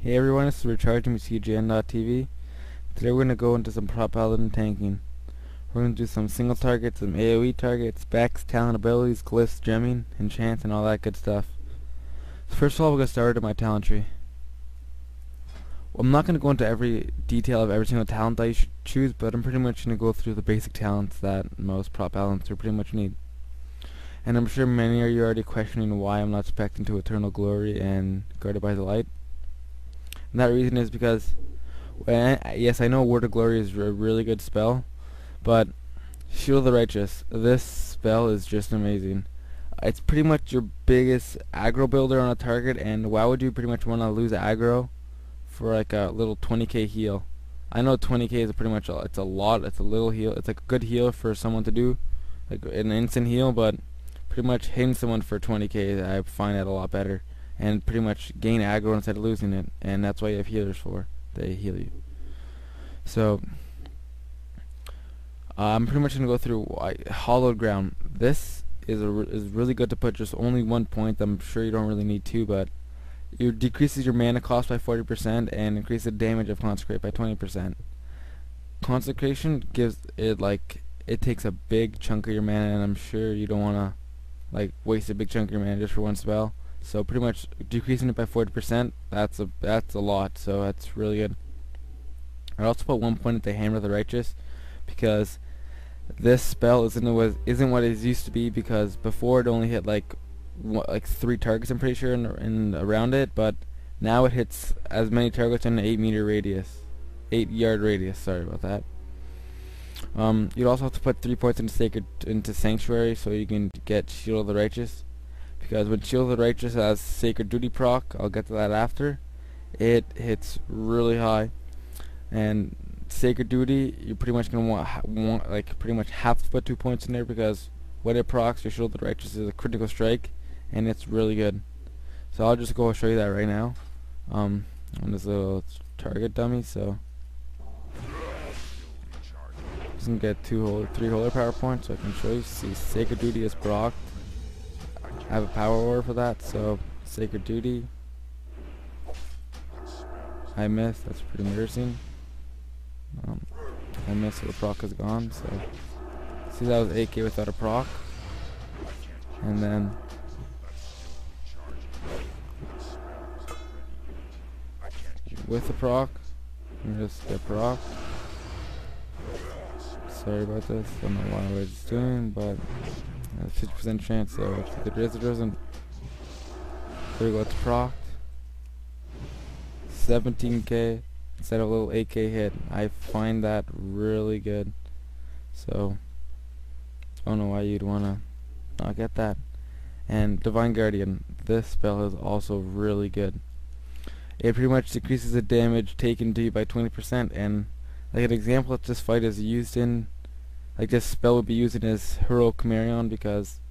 Hey everyone, it's Recharging with CGN.TV. Today we're going to go into some Prot Paladin tanking. We're going to do some single targets, some AoE targets, specs, talent abilities, glyphs, gemming, enchants, and all that good stuff. So first of all, we're going to start with my talent tree. I'm not going to go into every detail of every single talent that you should choose, but I'm pretty much going to go through the basic talents that most Prot Paladins pretty much need. And I'm sure many of you are already questioning why I'm not spec'd into Eternal Glory and Guarded by the Light. And that reason is because, yes, I know Word of Glory is a really good spell, but Shield of the Righteous, this spell is just amazing. It's pretty much your biggest aggro builder on a target, and why would you pretty much want to lose aggro for like a little 20k heal? I know 20k is pretty much it's a lot, it's a little heal, it's like a good heal for someone to do, like an instant heal, but pretty much hitting someone for 20k, I find that a lot better. And pretty much gain aggro instead of losing it, and that's why you have healers for. They heal you. So I'm pretty much gonna go through Hollowed Ground. This is really good to put just only 1 point. I'm sure you don't really need two, but it decreases your mana cost by 40% and increases the damage of Consecrate by 20%. Consecration gives it it takes a big chunk of your mana, and I'm sure you don't wanna waste a big chunk of your mana just for one spell. So pretty much decreasing it by 40%, that's a lot, so that's really good. I'd also put 1 point at the Hammer of the Righteous, because this spell isn't what it used to be, because before it only hit like 3 targets, I'm pretty sure, in around it, but now it hits as many targets in an 8 yard radius, sorry about that. You'd also have to put 3 points into Sanctuary so you can get Shield of the Righteous. Because when Shield of the Righteous has Sacred Duty proc, I'll get to that after, it hits really high. And Sacred Duty, you're pretty much gonna pretty much have to put 2 points in there, because when it procs, your Shield of the Righteous is a critical strike, and it's really good. So I'll just go show you that right now. On this little target dummy. So just gonna get 3 holy power points, so I can show you. See, Sacred Duty is proc. I have a power order for that, so Sacred Duty. I missed, that's pretty embarrassing. I missed, so the proc is gone, so see, that was 8k without a proc. And then with the proc, I'm just get proc. Sorry about this, don't know why I was doing, but 50% chance, so if it doesn't, there we go, it's proc. 17k instead of a little 8k hit. I find that really good. So I don't know why you'd wanna not get that. And Divine Guardian, this spell is also really good. It pretty much decreases the damage taken to you by 20%, and like an example that this fight is used in, this spell would be used in his Heroic Chimerion, because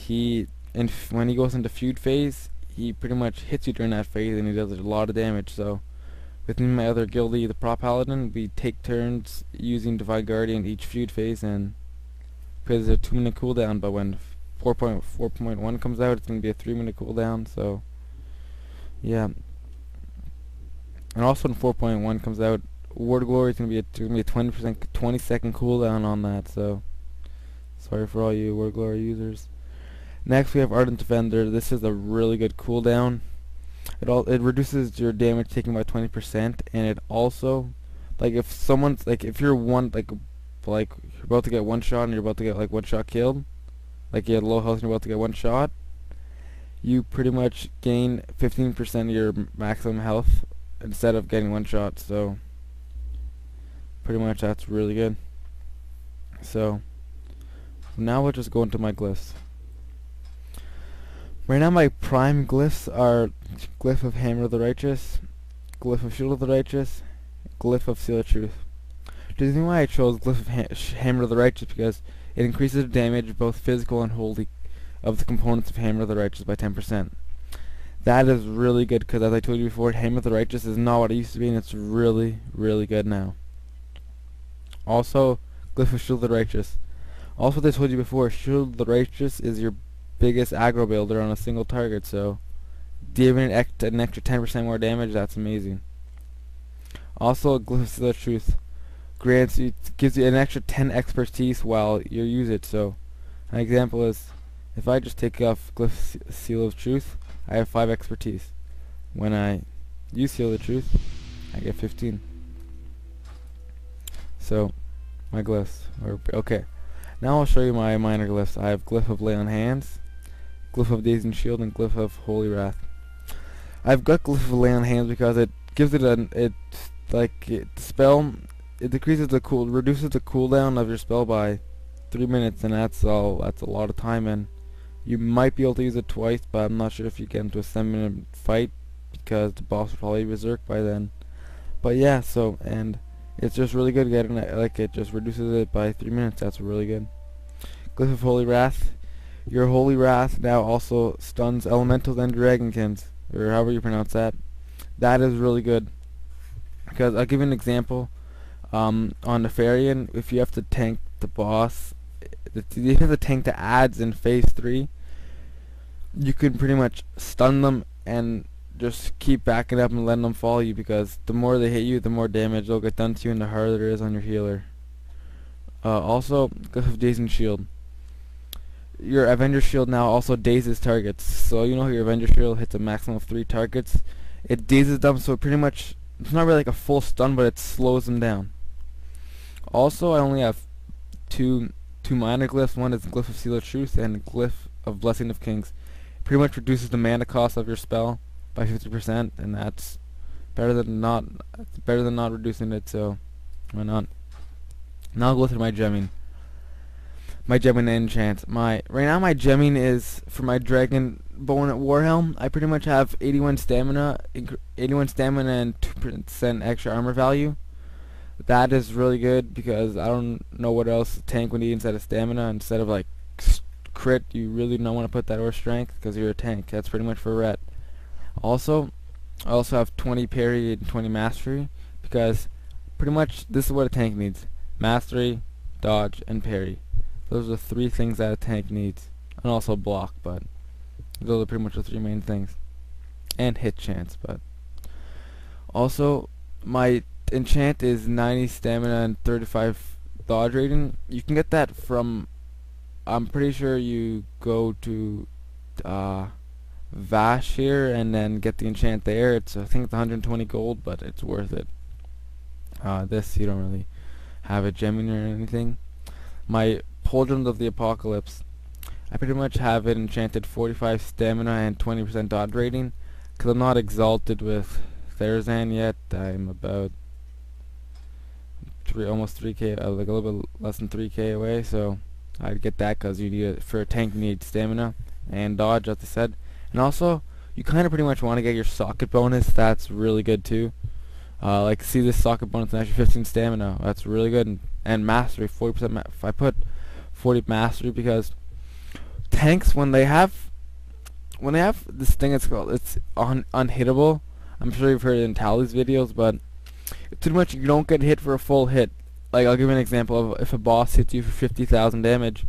when he goes into feud phase, he pretty much hits you during that phase, and he does a lot of damage. So within my other guildie, the Prot Paladin, we take turns using Divine Guardian each feud phase, and because there's a 2-minute cooldown, but when 4.1 comes out, it's going to be a 3-minute cooldown. So yeah, and also when 4.1 comes out, Word of Glory is going to be a 20-second cooldown on that, so sorry for all you Word of Glory users. Next we have Ardent Defender. This is a really good cooldown. It reduces your damage taken by 20%, and it also, if you're you're about to get one shot and you're about to get one shot killed, you had low health and you're about to get one shot, you pretty much gain 15% of your maximum health instead of getting one shot. So pretty much that's really good. So now we'll just go into my glyphs. Right now my prime glyphs are Glyph of Hammer of the Righteous, Glyph of Shield of the Righteous, Glyph of Seal of Truth. The reason why I chose Glyph of Hammer of the Righteous, because it increases the damage, both physical and holy, of the components of Hammer of the Righteous by 10%. That is really good, because as I told you before, Hammer of the Righteous is not what it used to be, and it's really, really good now. Also, Glyph of Shield of the Righteous. Also, as I told you before, Shield of the Righteous is your biggest aggro builder on a single target, so giving it an extra 10% more damage. That's amazing. Also, Glyph of the Truth gives you an extra 10 expertise while you use it. So, an example is, if I just take off Glyph Seal of Truth, I have 5 expertise. When I use Seal of Truth, I get 15. So, my glyphs are okay. Now I'll show you my minor glyphs. I have Glyph of Lay on Hands, Glyph of Dazing Shield, and Glyph of Holy Wrath. I've got Glyph of Lay on Hands because it gives it spell. It reduces the cooldown of your spell by 3 minutes, and that's a lot of time. And you might be able to use it twice, but I'm not sure if you get into a 7-minute fight because the boss will probably berserk by then. But yeah, and it's just really good getting it. It just reduces it by 3 minutes. That's really good. Glyph of Holy Wrath. Your Holy Wrath now also stuns elementals and dragonsons, or however you pronounce that. That is really good. Because I'll give you an example. On Nefarian, if you have to tank the boss, you have to tank the ads in phase 3, you can pretty much stun them and just keep backing up and letting them follow you, because the more they hit you, the more damage they'll get done to you and the harder it is on your healer. Also, Glyph of Dazing Shield. Your Avenger Shield now also dazes targets. So you know how your Avenger Shield hits a maximum of 3 targets? It dazes them, so pretty much, it's not really like a full stun, but it slows them down. Also, I only have two minor glyphs. One is Glyph of Seal of Truth and Glyph of Blessing of Kings. It pretty much reduces the mana cost of your spell by 50%, and that's better than not reducing it. So why not? Now I'll go through my gemming. My gemming and enchant. Right now my gemming is for my Dragon Bone at Warhelm. I pretty much have 81 stamina and 2% extra armor value. That is really good because I don't know what else the tank would need instead of stamina. Instead of like crit, you really don't want to put that or strength because you're a tank. That's pretty much for ret. Also, I also have 20 parry and 20 mastery because pretty much this is what a tank needs: mastery, dodge, and parry. Those are the 3 things that a tank needs, and also block. But those are pretty much the 3 main things, and hit chance. But also, my enchant is 90 stamina and 35 dodge rating. You can get that from, I'm pretty sure you go to Vash here and then get the enchant there. I think it's 120 gold, but it's worth it. This you don't really have a gemming or anything. My Pauldrons of the Apocalypse, I pretty much have it enchanted 45 stamina and 20% dodge rating, because I'm not exalted with Therazan yet. I'm about almost 3k, like a little bit less than 3k away, so I'd get that because you need it for a tank. You need stamina and dodge, as I said, and also you kind of pretty much want to get your socket bonus. That's really good too. Like see this socket bonus and actually 15 stamina. That's really good, and mastery 40%. If I put 40 mastery, because tanks when they have this thing, it's unhittable. I'm sure you've heard it in Tally's videos, but pretty much you don't get hit for a full hit. Like I'll give you an example of if a boss hits you for 50,000 damage,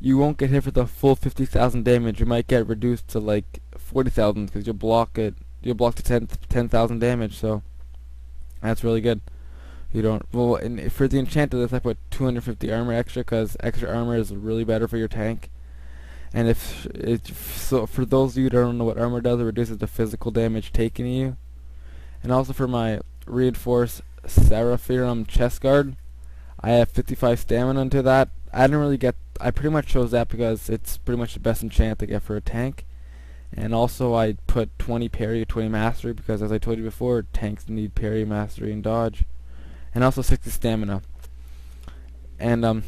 you won't get hit for the full 50,000 damage. You might get reduced to like 40,000 because you'll block it. You'll block the 10,000 damage. So that's really good. You don't and for the enchanted list, I put 250 armor extra because extra armor is really better for your tank. And so for those of you who don't know what armor does, it reduces the physical damage taken to you. And also for my reinforced Seraphirum chest guard, I have 55 stamina into that. I pretty much chose that because it's pretty much the best enchant to get for a tank. And also I put 20 parry, 20 mastery because, as I told you before, tanks need parry, mastery, and dodge. And also 60 stamina. And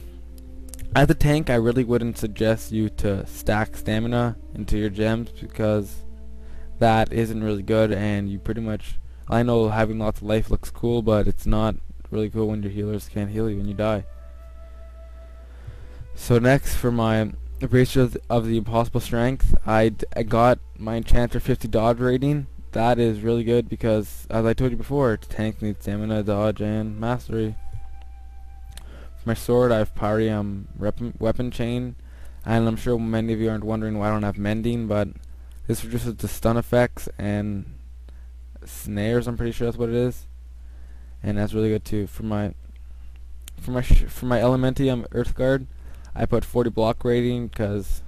as a tank, I really wouldn't suggest you to stack stamina into your gems because that isn't really good, and you pretty much, I know having lots of life looks cool, but it's not really cool when your healers can't heal you when you die. So next, for my Bracer of the Impossible Strength, I got my Enchanter 50 dodge rating. That is really good because, as I told you before, tanks need stamina, dodge, and mastery. For my sword, I have Weapon Chain, and I'm sure many of you aren't wondering why I don't have Mending, but This reduces the stun effects and snares. I'm pretty sure that's what it is, and that's really good too. For my Elementium Earth Guard, I put 40 block rating because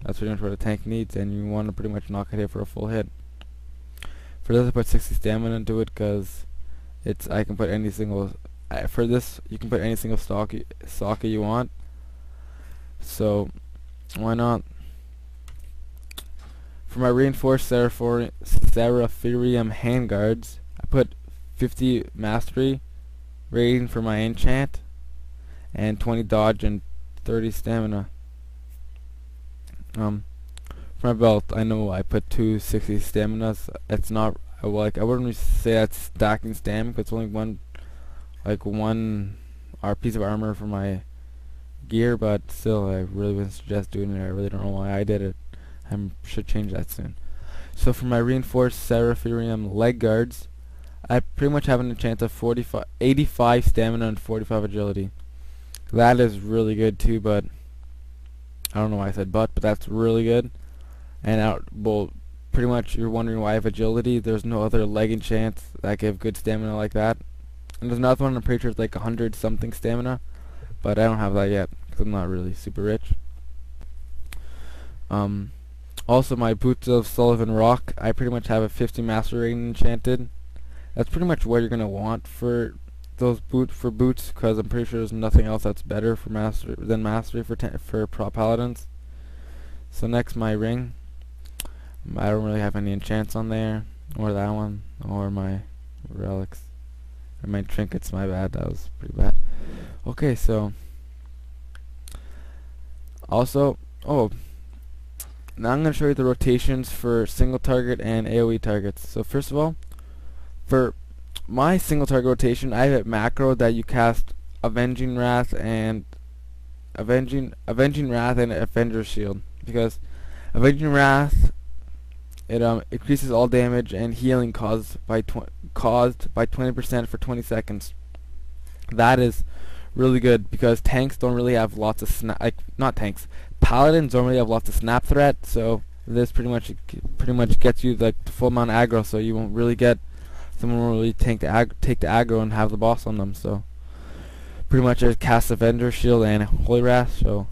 that's pretty much what a tank needs, and you want to pretty much knock it hit for a full hit. For this, I put 60 stamina into it because I can put any single. For this, you can put any single socket you want. So why not? For my reinforced Seraphirium handguards, I put 50 mastery rating for my enchant, and 20 dodge and 30 stamina. For my belt, I know I put 260 staminas. It's not like I wouldn't really say that's stacking stamina, but it's only one piece of armor for my gear. But still, I really wouldn't suggest doing it. I really don't know why I did it. I should change that soon. So for my reinforced Seraphirium leg guards, I pretty much have an enchant of 85 stamina and 45 agility. That is really good too, but I don't know why I said but that's really good. And well, pretty much you're wondering why I have agility. There's no other leg enchants that give good stamina like that. And there's another one I'm pretty sure it's like 100 something stamina, but I don't have that yet because I'm not really super rich. Also, my Boots of Sullivan Rock, I pretty much have a 50 master rating enchanted. That's pretty much what you're gonna want for those boots, because I'm pretty sure there's nothing else that's better for mastery for Prot Paladins. So next, my ring. I don't really have any enchants on there, or that one, or my relics, or my trinkets. My bad, that was pretty bad. Okay, so also, now I'm going to show you the rotations for single target and AoE targets. So first of all, for my single target rotation, I have a macro that you cast Avenging Wrath and Avenger's Shield, because Avenging Wrath, it increases all damage and healing caused by 20% for 20 seconds. That is really good because tanks don't really have lots of Paladins don't really have lots of snap threat, so this pretty much gets you like the full amount of aggro, so you won't really get someone will really take the aggro and have the boss on them. So pretty much I cast Avenger Shield and Holy Wrath, so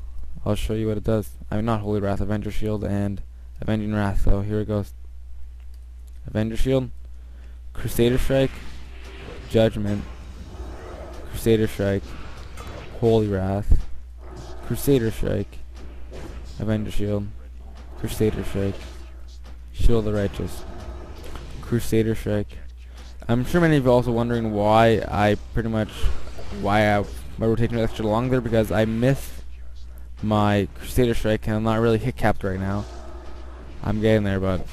I'll show you what it does. I mean, not Holy Wrath, Avenger Shield and Avenging Wrath. So here it goes. Avenger Shield, Crusader Strike, Judgment, Crusader Strike, Holy Wrath, Crusader Strike, Avenger Shield, Crusader Strike, Shield of the Righteous, Crusader Strike. I'm sure many of you are also wondering why my rotation is extra long there, because I missed my Crusader Strike and I'm not really hit capped right now. I'm getting there, but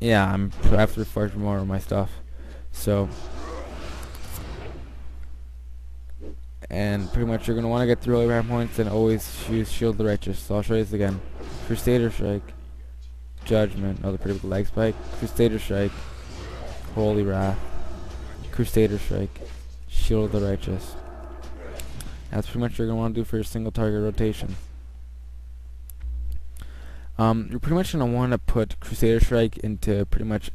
yeah, I have to reforge more of my stuff. So, and pretty much you're going to want to get through all your points and always use Shield of the Righteous. So I'll show you this again. Crusader Strike, Judgment, another pretty big leg spike, Crusader Strike, Holy Wrath, Crusader Strike, Shield of the Righteous. That's pretty much what you're going to want to do for your single target rotation. You're pretty much going to want to put Crusader Strike into pretty much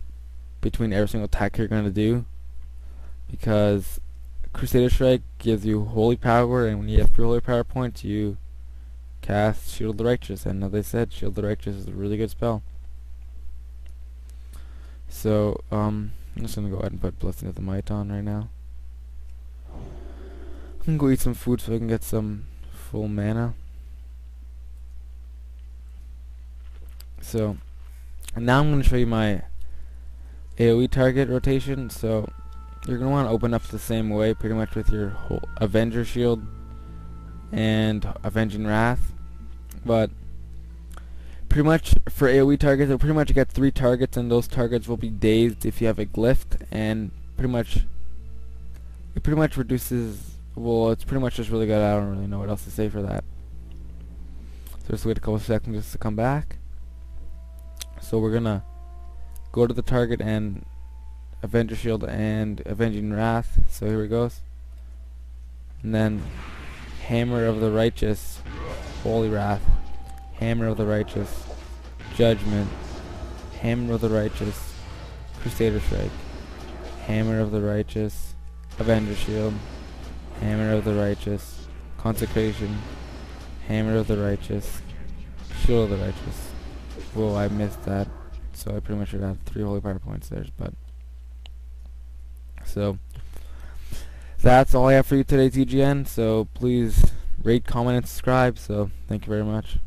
between every single attack you're going to do, because Crusader Strike gives you holy power, and when you have 3 holy power points, you cast Shield of the Righteous, and as I said, Shield of the Righteous is a really good spell. So, I'm just going to go ahead and put Blessing of the Might on right now. I'm going to go eat some food so I can get some full mana. So, and now I'm going to show you my AoE target rotation. So, you're going to want to open up the same way, pretty much with your whole Avenger Shield and Avenging Wrath. But pretty much for AoE targets, you'll pretty much get 3 targets, and those targets will be dazed if you have a glyph, and it pretty much reduces. Well, it's pretty much just really good. I don't really know what else to say for that. So just wait a couple seconds just to come back. So we're gonna go to the target and Avenger Shield and Avenging Wrath. So here it goes. And then Hammer of the Righteous, Holy Wrath, Hammer of the Righteous, Judgment, Hammer of the Righteous, Crusader Strike, Hammer of the Righteous, Avenger Shield, Hammer of the Righteous, Consecration, Hammer of the Righteous, Shield of the Righteous. Whoa, I missed that. So I pretty much should have 3 holy fire points there, but so that's all I have for you today, TGN. So please rate, comment, and subscribe. So thank you very much.